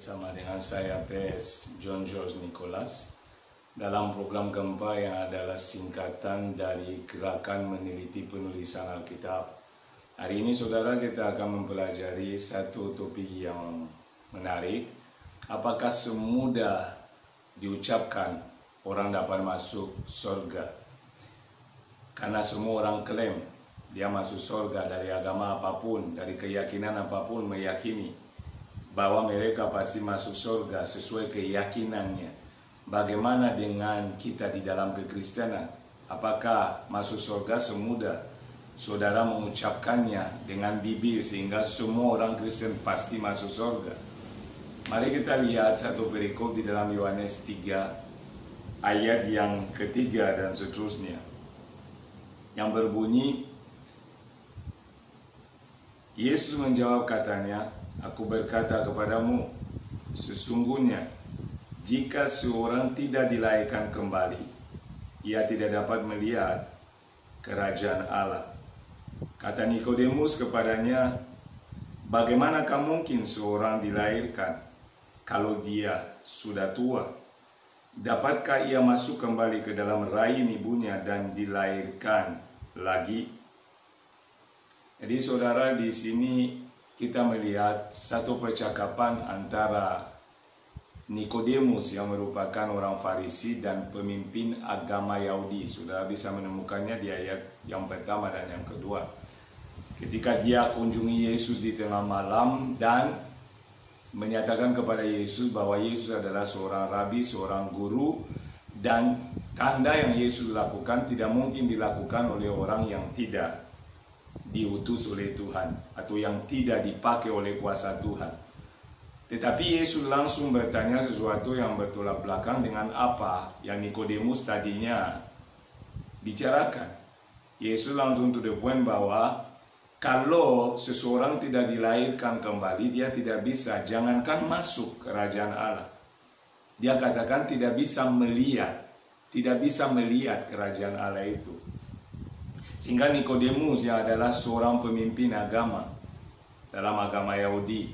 bersama dengan saya PS John George Nicholas dalam program Gempa yang adalah singkatan dari Gerakan Meneliti Penulisan Alkitab. Hari ini saudara kita akan mempelajari satu topik yang menarik. Apakah semudah diucapkan orang dapat masuk surga? Karena semua orang klaim dia masuk surga dari agama apapun, dari keyakinan apapun meyakini bahwa mereka pasti masuk surga sesuai keyakinannya. Bagaimana dengan kita di dalam kekristenan? Apakah masuk surga semudah saudara mengucapkannya dengan bibir sehingga semua orang Kristen pasti masuk surga? Mari kita lihat satu perikop di dalam Yohanes 3 ayat yang ketiga dan seterusnya, yang berbunyi, Yesus menjawab katanya, "Aku berkata kepadamu, sesungguhnya jika seorang tidak dilahirkan kembali, ia tidak dapat melihat kerajaan Allah." Kata Nikodemus kepadanya, "Bagaimanakah mungkin seorang dilahirkan kalau dia sudah tua? Dapatkah ia masuk kembali ke dalam rahim ibunya dan dilahirkan lagi?" Jadi saudara, di sini kita melihat satu percakapan antara Nikodemus yang merupakan orang Farisi dan pemimpin agama Yahudi. Saudara bisa menemukannya di ayat yang pertama dan yang kedua. Ketika dia kunjungi Yesus di tengah malam dan menyatakan kepada Yesus bahwa Yesus adalah seorang rabi, seorang guru, dan tanda yang Yesus lakukan tidak mungkin dilakukan oleh orang yang tidak diutus oleh Tuhan atau yang tidak dipakai oleh kuasa Tuhan. Tetapi Yesus langsung bertanya sesuatu yang bertolak belakang dengan apa yang Nikodemus tadinya bicarakan. Yesus langsung to the point bahwa kalau seseorang tidak dilahirkan kembali, dia tidak bisa, jangankan masuk kerajaan Allah. Dia katakan tidak bisa melihat kerajaan Allah itu. Sehingga Nikodemus yang adalah seorang pemimpin agama dalam agama Yahudi,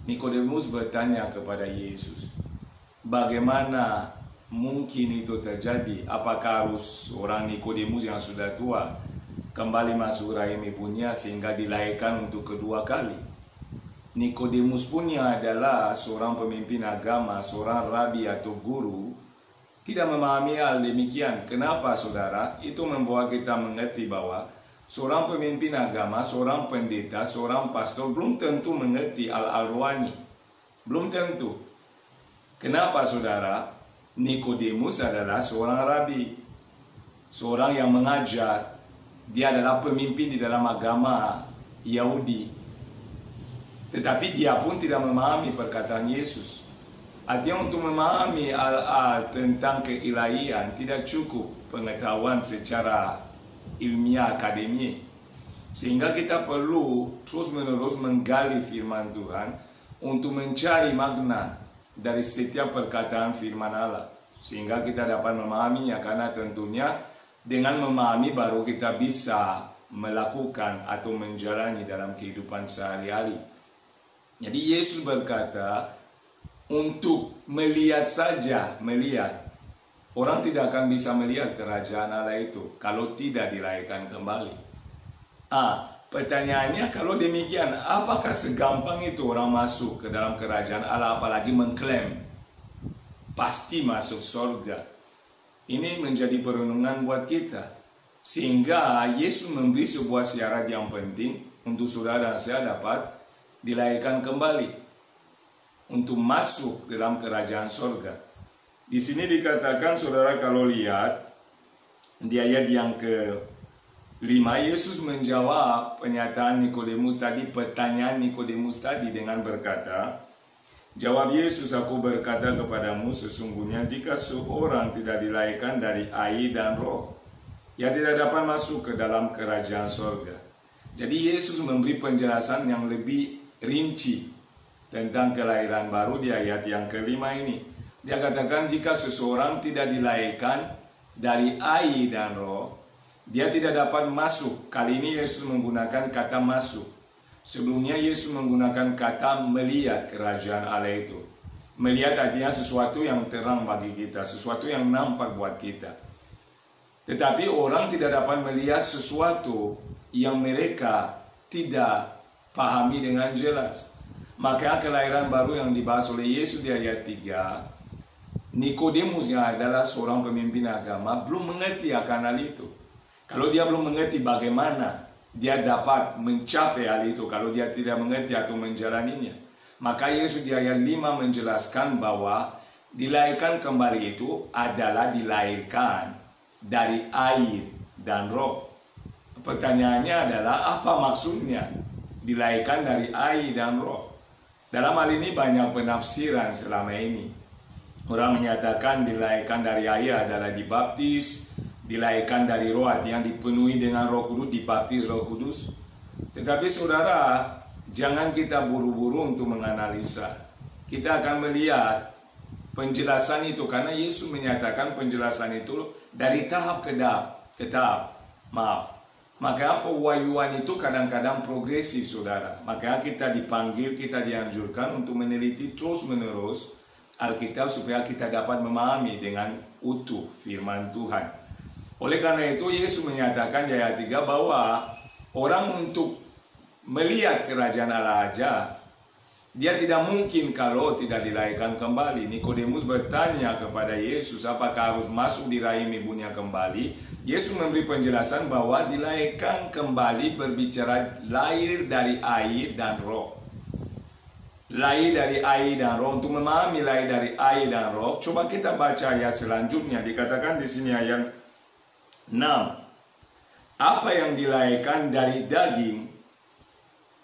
Nikodemus bertanya kepada Yesus, bagaimana mungkin itu terjadi? Apakah harus orang Nikodemus yang sudah tua kembali masuk rahim ibunya sehingga dilahirkan untuk kedua kali? Nikodemus punya adalah seorang pemimpin agama, seorang rabi atau guru, tidak memahami hal demikian. Kenapa saudara? Itu membawa kita mengerti bahwa seorang pemimpin agama, seorang pendeta, seorang pastor belum tentu mengerti hal-hal rohani. Belum tentu. Kenapa saudara? Nikodemus adalah seorang rabi, seorang yang mengajar. Dia adalah pemimpin di dalam agama Yahudi. Tetapi dia pun tidak memahami perkataan Yesus. Artinya untuk memahami hal-hal tentang keilahian tidak cukup pengetahuan secara ilmiah akademik. Sehingga kita perlu terus-menerus menggali firman Tuhan untuk mencari makna dari setiap perkataan firman Allah. Sehingga kita dapat memahaminya, karena tentunya dengan memahami baru kita bisa melakukan atau menjalani dalam kehidupan sehari-hari. Jadi Yesus berkata, untuk melihat saja, orang tidak akan bisa melihat kerajaan Allah itu kalau tidak dilahirkan kembali. Pertanyaannya, kalau demikian, apakah segampang itu orang masuk ke dalam kerajaan Allah, apalagi mengklaim pasti masuk surga? Ini menjadi perenungan buat kita, sehingga Yesus memberi sebuah syarat yang penting untuk saudara dan saya dapat dilahirkan kembali untuk masuk dalam kerajaan surga. Di sini dikatakan, saudara, kalau lihat di ayat yang ke-5, Yesus menjawab pernyataan Nikodemus tadi, pertanyaan Nikodemus tadi dengan berkata, jawab Yesus, "Aku berkata kepadamu, sesungguhnya jika seorang tidak dilahirkan dari air dan roh, ia tidak dapat masuk ke dalam kerajaan surga." Jadi Yesus memberi penjelasan yang lebih rinci tentang kelahiran baru di ayat yang ke-5 ini. Dia katakan jika seseorang tidak dilahirkan dari air dan roh, dia tidak dapat masuk. Kali ini Yesus menggunakan kata masuk. Sebelumnya Yesus menggunakan kata melihat kerajaan Allah itu. Melihat artinya sesuatu yang terang bagi kita, sesuatu yang nampak buat kita. Tetapi orang tidak dapat melihat sesuatu yang mereka tidak pahami dengan jelas. Maka kelahiran baru yang dibahas oleh Yesus di ayat 3, Nikodemus yang adalah seorang pemimpin agama belum mengerti akan hal itu. Kalau dia belum mengerti bagaimana dia dapat mencapai hal itu, kalau dia tidak mengerti atau menjalaninya, maka Yesus di ayat 5 menjelaskan bahwa dilahirkan kembali itu adalah dilahirkan dari air dan roh. Pertanyaannya adalah apa maksudnya dilahirkan dari air dan roh? Dalam hal ini banyak penafsiran selama ini. Orang menyatakan dilahirkan dari air adalah dibaptis, dilahirkan dari roh artinya dipenuhi dengan Roh Kudus, dibaptis Roh Kudus. Tetapi saudara, jangan kita buru-buru untuk menganalisa. Kita akan melihat penjelasan itu karena Yesus menyatakan penjelasan itu dari tahap ke tahap. Maka pewahyuan itu kadang-kadang progresif, saudara. Maka kita dipanggil, kita dianjurkan untuk meneliti terus-menerus Alkitab supaya kita dapat memahami dengan utuh firman Tuhan. Oleh karena itu Yesus menyatakan di ayat 3 bahwa orang untuk melihat kerajaan Allah aja, dia tidak mungkin kalau tidak dilahirkan kembali. Nikodemus bertanya kepada Yesus, apakah harus masuk di rahim ibunya kembali? Yesus memberi penjelasan bahwa dilahirkan kembali berbicara lahir dari air dan roh. Lahir dari air dan roh. Untuk memahami lahir dari air dan roh, coba kita baca ayat selanjutnya. Dikatakan di sini ayat 6. Apa yang dilahirkan dari daging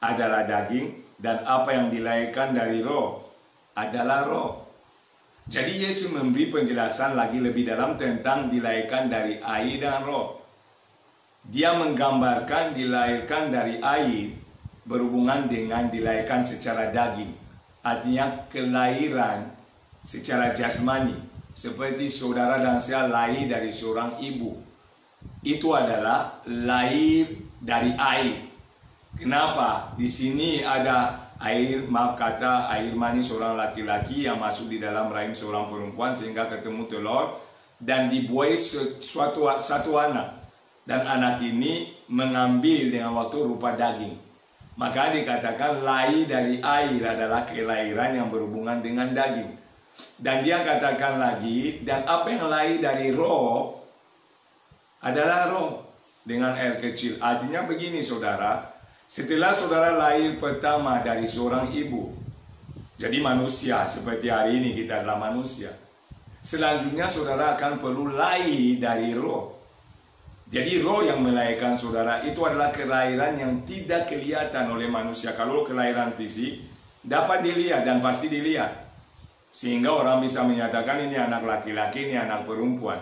adalah daging, dan apa yang dilahirkan dari roh adalah roh. Jadi Yesus memberi penjelasan lagi lebih dalam tentang dilahirkan dari air dan roh. Dia menggambarkan dilahirkan dari air berhubungan dengan dilahirkan secara daging. Artinya kelahiran secara jasmani. Seperti saudara dan saya lahir dari seorang ibu. Itu adalah lahir dari air. Kenapa? Di sini ada air mani seorang laki-laki yang masuk di dalam rahim seorang perempuan sehingga ketemu telur dan dibuai satu anak. Dan anak ini mengambil dengan waktu rupa daging. Maka dikatakan lahir dari air adalah kelahiran yang berhubungan dengan daging. Dan dia katakan lagi, dan apa yang lahir dari roh adalah roh dengan R kecil. Artinya begini saudara, setelah saudara lahir pertama dari seorang ibu, jadi manusia seperti hari ini kita adalah manusia. Selanjutnya saudara akan perlu lahir dari roh. Jadi roh yang melahirkan saudara itu adalah kelahiran yang tidak kelihatan oleh manusia. Kalau kelahiran fisik dapat dilihat dan pasti dilihat. Sehingga orang bisa menyatakan ini anak laki-laki, ini anak perempuan.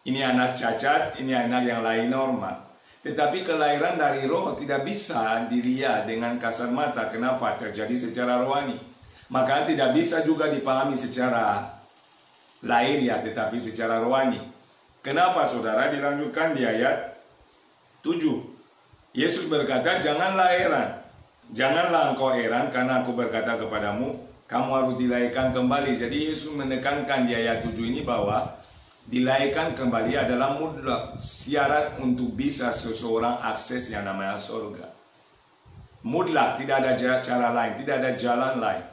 Ini anak cacat, ini anak yang lain normal. Tetapi kelahiran dari roh tidak bisa dilihat dengan kasat mata. Kenapa? Terjadi secara rohani. Maka tidak bisa juga dipahami secara lahiriah, tetapi secara rohani. Kenapa saudara? Dilanjutkan di ayat 7. Yesus berkata, janganlah heran. Janganlah engkau heran karena aku berkata kepadamu, kamu harus dilahirkan kembali. Jadi Yesus menekankan di ayat 7 ini bahwa dilahirkan kembali adalah mutlak syarat untuk bisa seseorang akses yang namanya surga. Mutlak, tidak ada cara lain, tidak ada jalan lain.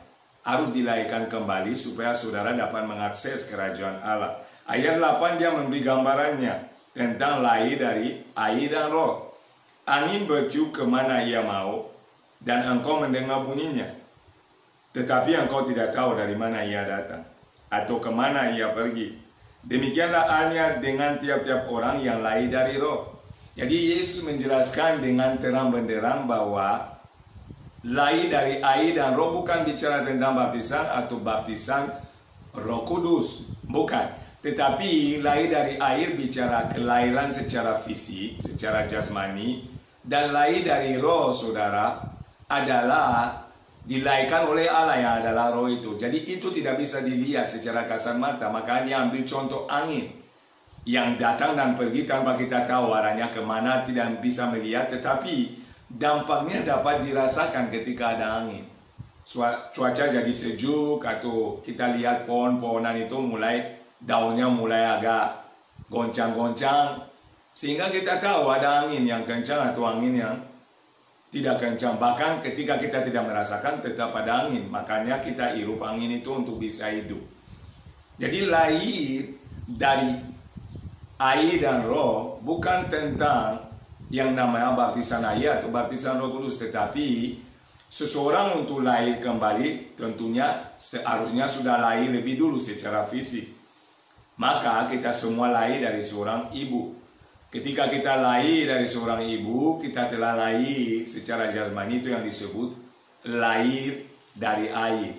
Harus dilahirkan kembali supaya saudara dapat mengakses kerajaan Allah. Ayat 8 dia memberi gambarannya tentang lahir dari air dan roh. Angin bertiup kemana ia mau dan engkau mendengar bunyinya. Tetapi engkau tidak tahu dari mana ia datang atau kemana ia pergi. Demikianlah halnya dengan tiap-tiap orang yang lahir dari roh. Jadi Yesus menjelaskan dengan terang benderang bahwa lahir dari air dan roh bukan bicara tentang baptisan atau baptisan Roh Kudus. Bukan. Tetapi lahir dari air bicara kelahiran secara fisik, secara jasmani. Dan lahir dari roh, saudara, adalah dilahirkan oleh Allah yang adalah roh itu. Jadi itu tidak bisa dilihat secara kasat mata. Maka dia ambil contoh angin yang datang dan pergi tanpa kita tahu arahnya kemana, tidak bisa melihat. Tetapi dampaknya dapat dirasakan ketika ada angin. Cuaca jadi sejuk, atau kita lihat pohon-pohonan itu daunnya mulai agak goncang-goncang, sehingga kita tahu ada angin yang kencang atau angin yang tidak kencang. Bahkan ketika kita tidak merasakan, tetap ada angin. Makanya kita hirup angin itu untuk bisa hidup. Jadi lahir dari air dan roh bukan tentang yang namanya baptisan air atau baptisan Roh Kudus, tetapi seseorang untuk lahir kembali tentunya seharusnya sudah lahir lebih dulu secara fisik. Maka kita semua lahir dari seorang ibu. Ketika kita lahir dari seorang ibu, kita telah lahir secara jasmani, itu yang disebut lahir dari air.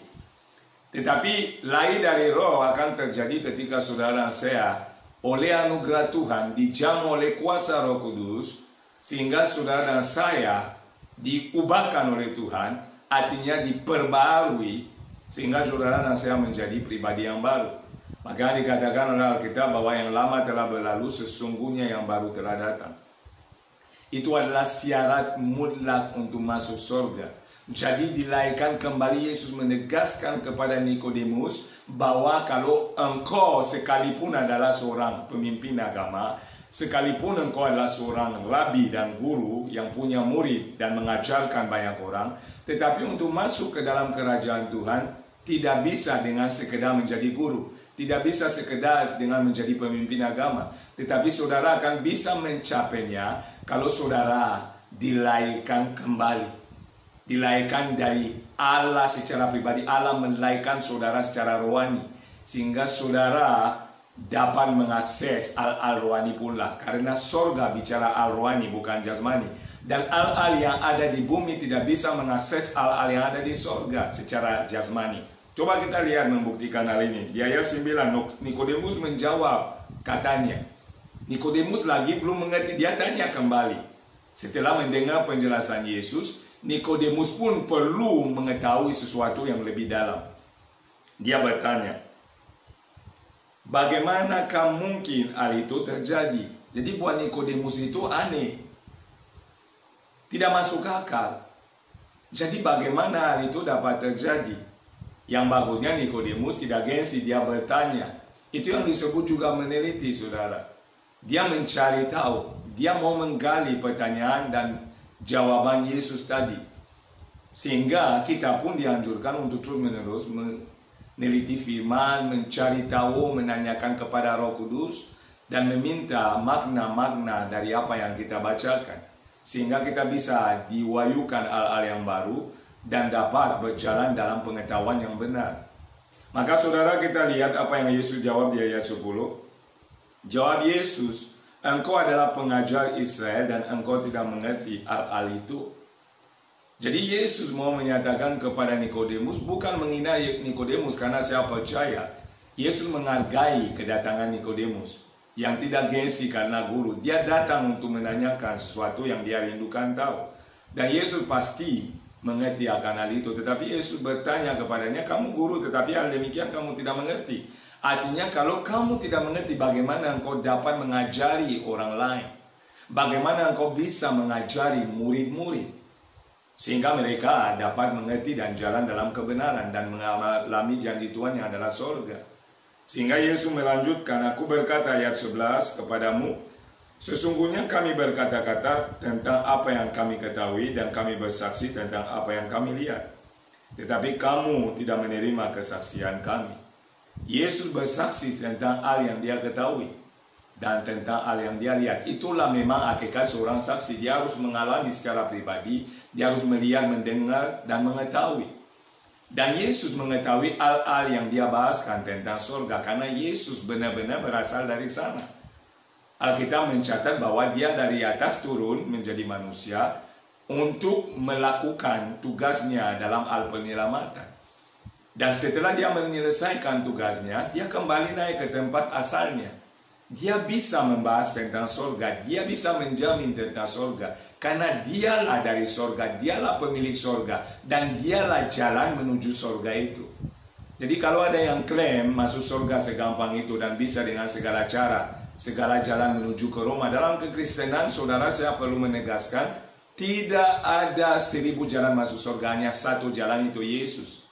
Tetapi lahir dari roh akan terjadi ketika saudara saya oleh anugerah Tuhan dijamu oleh kuasa Roh Kudus, sehingga saudara dan saya diubahkan oleh Tuhan, artinya diperbarui, sehingga saudara dan saya menjadi pribadi yang baru. Maka dikatakan oleh Alkitab bahwa yang lama telah berlalu, sesungguhnya yang baru telah datang. Itu adalah syarat mutlak untuk masuk surga. Jadi dilahirkan kembali, Yesus menegaskan kepada Nikodemus bahwa kalau engkau sekalipun adalah seorang pemimpin agama, sekalipun engkau adalah seorang rabi dan guru yang punya murid dan mengajarkan banyak orang, tetapi untuk masuk ke dalam kerajaan Tuhan tidak bisa dengan sekedar menjadi guru, tidak bisa sekedar dengan menjadi pemimpin agama, tetapi saudara akan bisa mencapainya kalau saudara dilahirkan kembali, dilahirkan dari Allah secara pribadi. Allah melahirkan saudara secara rohani, sehingga saudara dapat mengakses al rohani pula, karena sorga bicara al rohani bukan jasmani, dan al yang ada di bumi tidak bisa mengakses al yang ada di sorga secara jasmani. Coba kita lihat membuktikan hal ini di ayat 9. Nikodemus menjawab, katanya Nikodemus lagi belum mengerti, dia tanya kembali. Setelah mendengar penjelasan Yesus, Nikodemus pun perlu mengetahui sesuatu yang lebih dalam. Dia bertanya, bagaimanakah mungkin hal itu terjadi? Jadi buat Nikodemus itu aneh, tidak masuk akal. Jadi bagaimana hal itu dapat terjadi? Yang bagusnya Nikodemus tidak gengsi, dia bertanya. Itu yang disebut juga meneliti, saudara. Dia mencari tahu, dia mau menggali pertanyaan dan jawaban Yesus tadi. Sehingga kita pun dianjurkan untuk terus-menerus meneliti firman, mencari tahu, menanyakan kepada Roh Kudus, dan meminta makna-makna dari apa yang kita bacakan, sehingga kita bisa diwahyukan hal-hal yang baru dan dapat berjalan dalam pengetahuan yang benar. Maka saudara, kita lihat apa yang Yesus jawab di ayat 10. Jawab Yesus, engkau adalah pengajar Israel dan engkau tidak mengerti hal-hal itu. Jadi Yesus mau menyatakan kepada Nikodemus, bukan menghina Nikodemus karena saya percaya. Yesus menghargai kedatangan Nikodemus yang tidak gengsi karena guru. Dia datang untuk menanyakan sesuatu yang dia rindukan tahu. Dan Yesus pasti mengerti akan hal itu. Tetapi Yesus bertanya kepadanya, kamu guru tetapi hal demikian kamu tidak mengerti. Artinya kalau kamu tidak mengerti, bagaimana engkau dapat mengajari orang lain? Bagaimana engkau bisa mengajari murid-murid sehingga mereka dapat mengerti dan jalan dalam kebenaran dan mengalami janji Tuhan yang adalah surga? Sehingga Yesus melanjutkan, aku berkata ayat 11 kepadamu, sesungguhnya kami berkata-kata tentang apa yang kami ketahui dan kami bersaksi tentang apa yang kami lihat. Tetapi kamu tidak menerima kesaksian kami. Yesus bersaksi tentang hal yang dia ketahui dan tentang hal yang dia lihat. Itulah memang hakikat seorang saksi. Dia harus mengalami secara pribadi, dia harus melihat, mendengar, dan mengetahui. Dan Yesus mengetahui hal-hal yang dia bahaskan tentang surga, karena Yesus benar-benar berasal dari sana. Alkitab mencatat bahwa dia dari atas turun menjadi manusia untuk melakukan tugasnya dalam hal penyelamatan. Dan setelah dia menyelesaikan tugasnya, dia kembali naik ke tempat asalnya. Dia bisa membahas tentang surga, dia bisa menjamin tentang surga, karena dialah dari surga, dialah pemilik surga, dan dialah jalan menuju surga itu. Jadi kalau ada yang klaim masuk surga segampang itu dan bisa dengan segala cara, segala jalan menuju ke Roma, dalam kekristenan, saudara, saya perlu menegaskan, Tidak ada 1000 jalan masuk surga, hanya satu jalan, itu Yesus.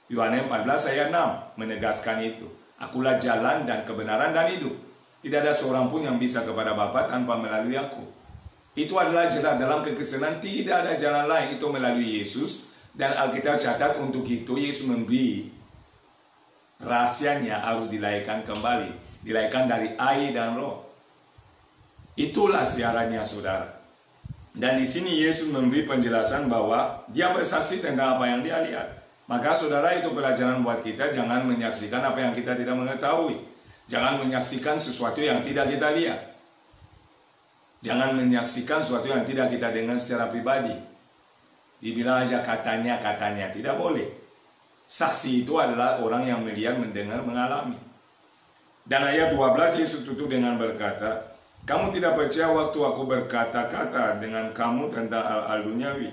Yohanes 14 ayat 6 menegaskan itu. Akulah jalan dan kebenaran dan hidup. Tidak ada seorang pun yang bisa kepada Bapa tanpa melalui aku. Itu adalah jelas dalam kekristenan, tidak ada jalan lain, itu melalui Yesus. Dan Alkitab catat untuk itu Yesus memberi rahasianya harus dilahirkan kembali. Dilahirkan dari air dan roh. Itulah siarannya, saudara. Dan di sini Yesus memberi penjelasan bahwa dia bersaksi tentang apa yang dia lihat. Maka saudara, itu pelajaran buat kita, jangan menyaksikan apa yang kita tidak mengetahui. Jangan menyaksikan sesuatu yang tidak kita lihat. Jangan menyaksikan sesuatu yang tidak kita dengar secara pribadi. Dibilang aja katanya, tidak boleh. Saksi itu adalah orang yang melihat, mendengar, mengalami. Dan ayat 12 Yesus tutup dengan berkata, kamu tidak percaya waktu aku berkata-kata dengan kamu tentang hal-hal duniawi.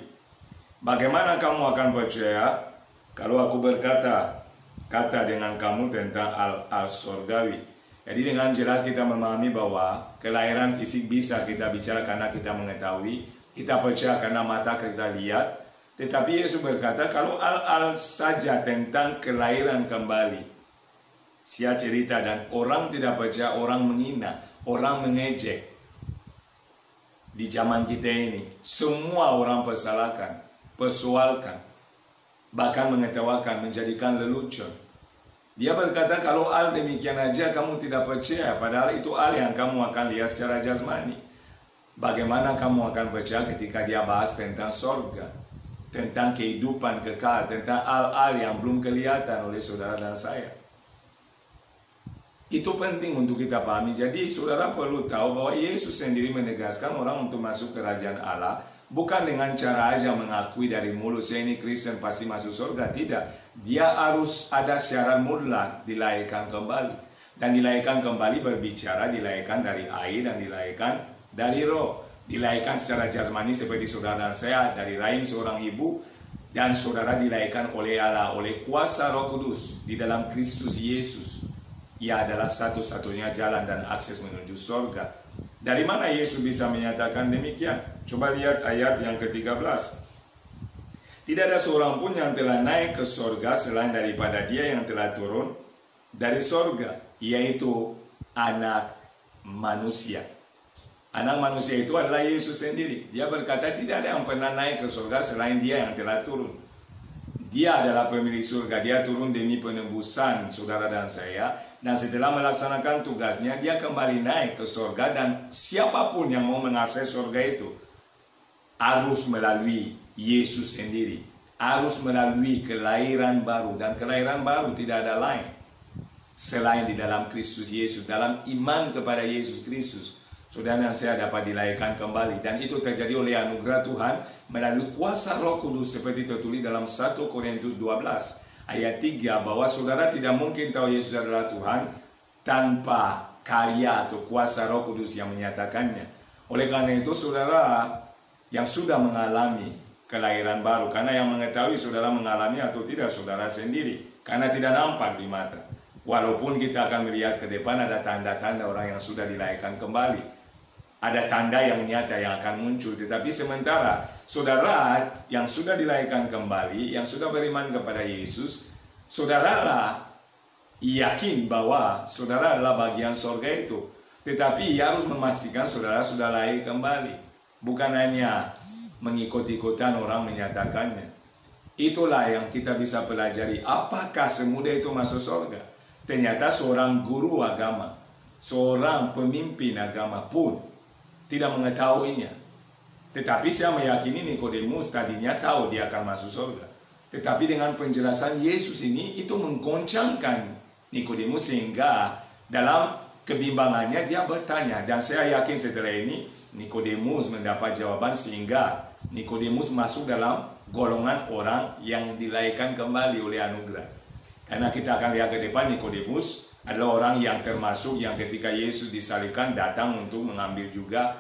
Bagaimana kamu akan percaya kalau aku berkata-kata dengan kamu tentang hal-hal surgawi? Jadi dengan jelas kita memahami bahwa kelahiran fisik bisa kita bicara karena kita mengetahui, kita percaya karena mata kita lihat. Tetapi Yesus berkata kalau hal-hal saja tentang kelahiran kembali, Sia cerita dan orang tidak percaya, orang menghina, orang mengejek. Di zaman kita ini, semua orang persalahkan, persoalkan, bahkan mengetawakan, menjadikan lelucon. Dia berkata kalau hal demikian aja kamu tidak percaya, padahal itu hal yang kamu akan lihat secara jasmani. Bagaimana kamu akan percaya ketika dia bahas tentang sorga, tentang kehidupan kekal, tentang hal-hal yang belum kelihatan oleh saudara dan saya. Itu penting untuk kita pahami. Jadi saudara perlu tahu bahwa Yesus sendiri menegaskan orang untuk masuk kerajaan Allah bukan dengan cara aja mengakui dari mulut saya ini Kristen pasti masuk surga. Tidak. Dia harus ada syarat mutlak, dilahirkan kembali. Dan dilahirkan kembali berbicara dilahirkan dari air dan dilahirkan dari roh. Dilahirkan secara jasmani seperti saudara dan saya dari rahim seorang ibu, dan saudara dilahirkan oleh Allah, oleh kuasa Roh Kudus di dalam Kristus Yesus. Ia adalah satu-satunya jalan dan akses menuju surga. Dari mana Yesus bisa menyatakan demikian? Coba lihat ayat yang ke-13. Tidak ada seorang pun yang telah naik ke surga selain daripada dia yang telah turun dari surga, yaitu anak manusia. Anak manusia itu adalah Yesus sendiri. Dia berkata tidak ada yang pernah naik ke surga selain dia yang telah turun. Dia adalah pemilik surga, dia turun demi penebusan saudara dan saya. Dan setelah melaksanakan tugasnya, dia kembali naik ke surga. Dan siapapun yang mau mengakses surga itu harus melalui Yesus sendiri. Harus melalui kelahiran baru. Dan kelahiran baru tidak ada lain selain di dalam Kristus Yesus. Dalam iman kepada Yesus Kristus, saudara dan saya dapat dilahirkan kembali. Dan itu terjadi oleh anugerah Tuhan melalui kuasa Roh Kudus seperti tertulis dalam 1 Korintus 12 ayat 3 bahwa saudara tidak mungkin tahu Yesus adalah Tuhan tanpa karya atau kuasa Roh Kudus yang menyatakannya. Oleh karena itu saudara yang sudah mengalami kelahiran baru, karena yang mengetahui saudara mengalami atau tidak saudara sendiri, karena tidak nampak di mata. Walaupun kita akan melihat ke depan ada tanda-tanda orang yang sudah dilahirkan kembali. Ada tanda yang nyata yang akan muncul. Tetapi sementara saudara yang sudah dilahirkan kembali, yang sudah beriman kepada Yesus, saudaralah yakin bahwa saudara adalah bagian surga itu. Tetapi ia harus memastikan saudara sudah lahir kembali. Bukan hanya mengikut-ikutan orang menyatakannya. Itulah yang kita bisa pelajari. Apakah semudah itu masuk surga? Ternyata seorang guru agama, seorang pemimpin agama pun tidak mengetahuinya. Tetapi saya meyakini Nikodemus tadinya tahu dia akan masuk surga. Tetapi dengan penjelasan Yesus ini itu menggoncangkan Nikodemus sehingga dalam kebimbangannya dia bertanya. Dan saya yakin setelah ini Nikodemus mendapat jawaban sehingga Nikodemus masuk dalam golongan orang yang dilahirkan kembali oleh anugerah. Karena kita akan lihat ke depan Nikodemus adalah orang yang termasuk yang ketika Yesus disalibkan datang untuk mengambil juga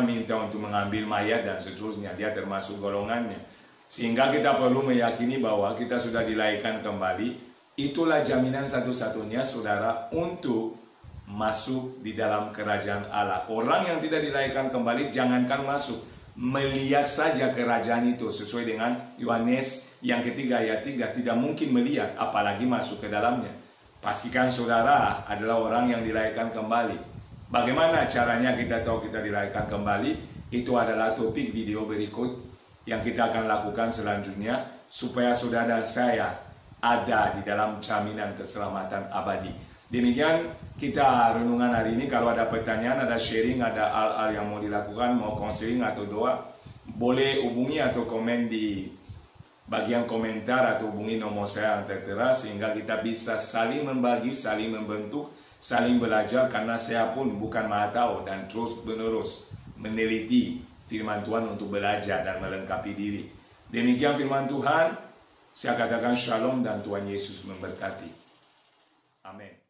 minta untuk mengambil mayat dan seterusnya. Dia termasuk golongannya. Sehingga kita perlu meyakini bahwa kita sudah dilahirkan kembali. Itulah jaminan satu-satunya saudara untuk masuk di dalam kerajaan Allah. Orang yang tidak dilahirkan kembali jangankan masuk, melihat saja kerajaan itu sesuai dengan Yohanes yang ketiga ayat 3, tidak mungkin melihat apalagi masuk ke dalamnya. Pastikan saudara adalah orang yang dilahirkan kembali. Bagaimana caranya kita tahu kita dilahirkan kembali? Itu adalah topik video berikut yang kita akan lakukan selanjutnya supaya saudara dan saya ada di dalam jaminan keselamatan abadi. Demikian kita renungan hari ini. Kalau ada pertanyaan, ada sharing, ada hal-hal yang mau dilakukan, mau konseling atau doa, boleh hubungi atau komen di bagian komentar atau hubungi nomor saya yang tertera sehingga kita bisa saling membagi, saling membentuk, saling belajar, karena saya pun bukan maha tahu dan terus menerus meneliti firman Tuhan untuk belajar dan melengkapi diri. Demikian firman Tuhan. Saya katakan shalom dan Tuhan Yesus memberkati. Amin.